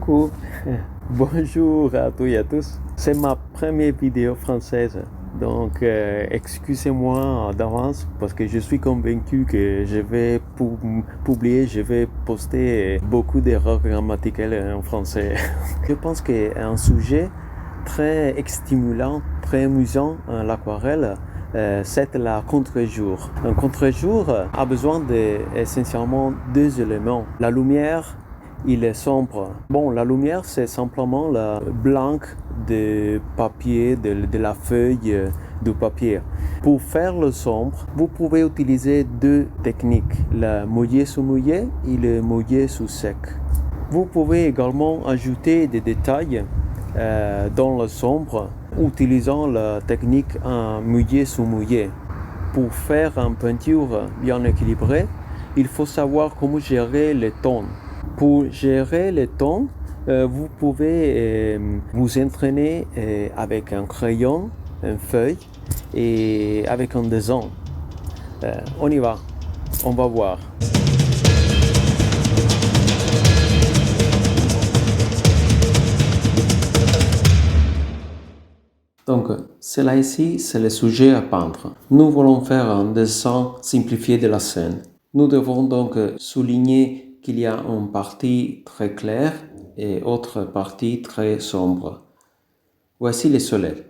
beaucoup. Bonjour à tous et à tous. C'est ma première vidéo française. Donc, excusez-moi d'avance parce que je suis convaincu que je vais je vais poster beaucoup d'erreurs grammaticales en français. Je pense qu'un sujet très stimulant, très amusant, l'aquarelle, c'est la contre-jour. Un contre-jour a besoin essentiellement deux éléments. La lumière, il est sombre. Bon, la lumière, c'est simplement le blanc de papier, de la feuille du papier. Pour faire le sombre, vous pouvez utiliser deux techniques, le mouillé sous mouillé et le mouillé sous sec. Vous pouvez également ajouter des détails dans le sombre, utilisant la technique mouillé sous mouillé. Pour faire une peinture bien équilibrée, il faut savoir comment gérer les tons. Pour gérer les tons, vous pouvez vous entraîner avec un crayon, une feuille et avec un dessin. On y va, on va voir. Donc, cela ici, c'est le sujet à peindre. Nous voulons faire un dessin simplifié de la scène. Nous devons donc souligner qu'il y a une partie très claire et autre partie très sombre. Voici le soleil.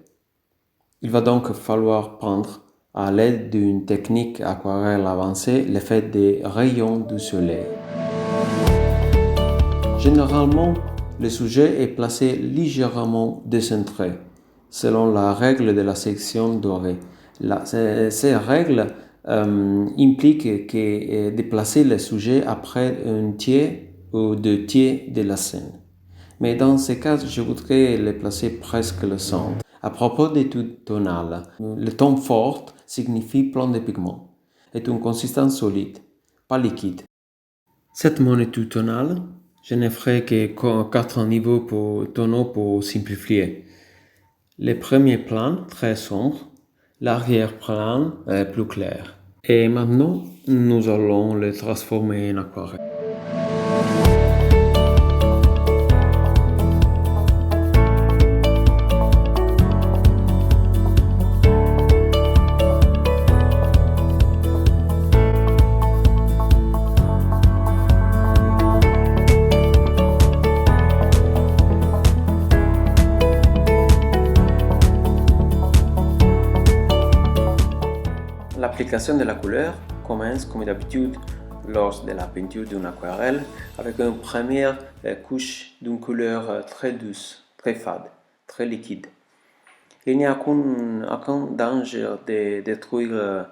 Il va donc falloir peindre à l'aide d'une technique aquarelle avancée l'effet des rayons du soleil. Généralement, le sujet est placé légèrement décentré, selon la règle de la section dorée. Ces règles impliquent de placer le sujet après un tiers ou deux tiers de la scène. Mais dans ce cas, je voudrais le placer presque le centre. À propos des tons tonales, le ton fort signifie plein de pigments, est une consistance solide, pas liquide. Cette monnaie tonale, je ne ferai que 4 niveaux tonaux pour simplifier. Le premier plan, très sombre, l'arrière-plan plus clair. Et maintenant, nous allons le transformer en aquarelle. L'application de la couleur commence comme d'habitude lors de la peinture d'une aquarelle avec une première couche d'une couleur très douce, très fade, très liquide. Il n'y a aucun danger de détruire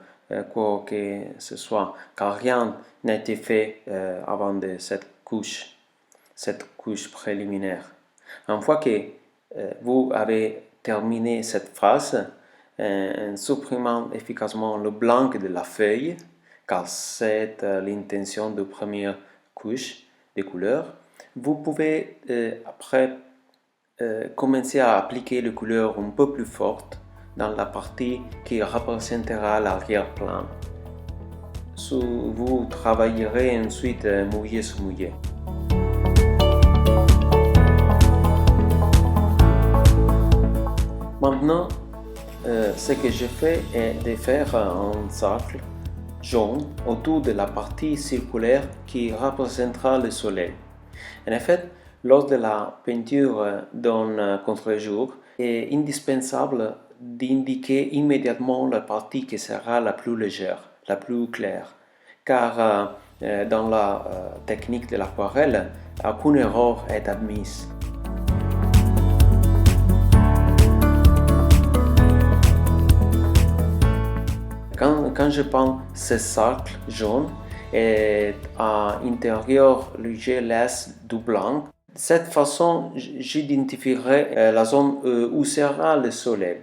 quoi que ce soit car rien n'a été fait avant de cette couche préliminaire. Une fois que vous avez terminé cette phase, en supprimant efficacement le blanc de la feuille, car c'est l'intention de première couche de couleur, vous pouvez après commencer à appliquer les couleurs un peu plus fortes dans la partie qui représentera l'arrière-plan. Vous travaillerez ensuite mouillé sur mouillé. Maintenant, ce que je fais est de faire un cercle jaune autour de la partie circulaire qui représentera le soleil. En effet, lors de la peinture d'un contre-jour, il est indispensable d'indiquer immédiatement la partie qui sera la plus légère, la plus claire, car dans la technique de l'aquarelle, aucune erreur est admise. Quand je peins ce cercle jaune et à l'intérieur le jet laisse du blanc, de cette façon j'identifierai la zone où sera le soleil.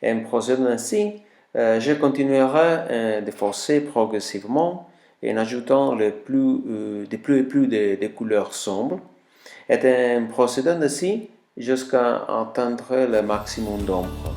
En procédant ainsi, je continuerai de forcer progressivement en ajoutant de plus et plus de couleurs sombres et en procédant ainsi jusqu'à atteindre le maximum d'ombre.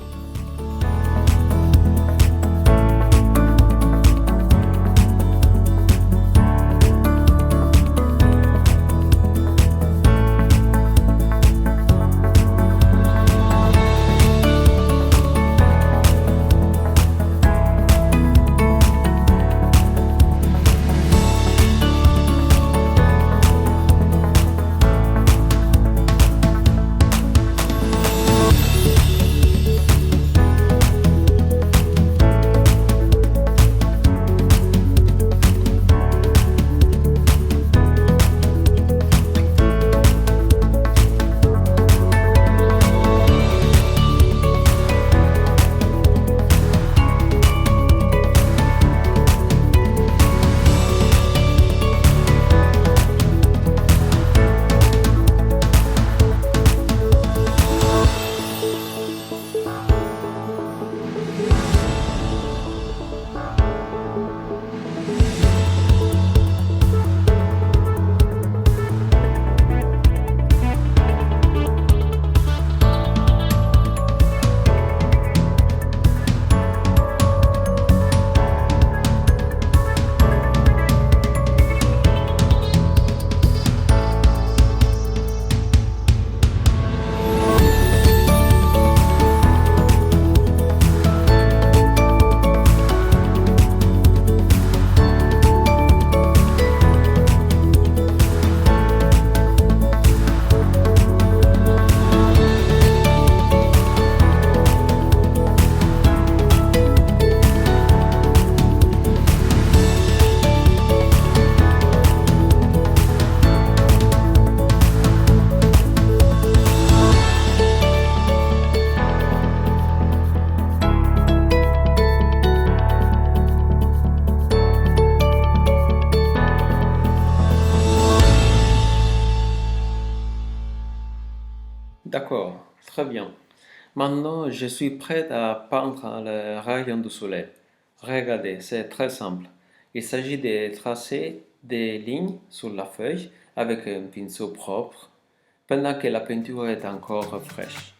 D'accord, très bien. Maintenant, je suis prêt à peindre le rayon du soleil. Regardez, c'est très simple. Il s'agit de tracer des lignes sur la feuille avec un pinceau propre pendant que la peinture est encore fraîche.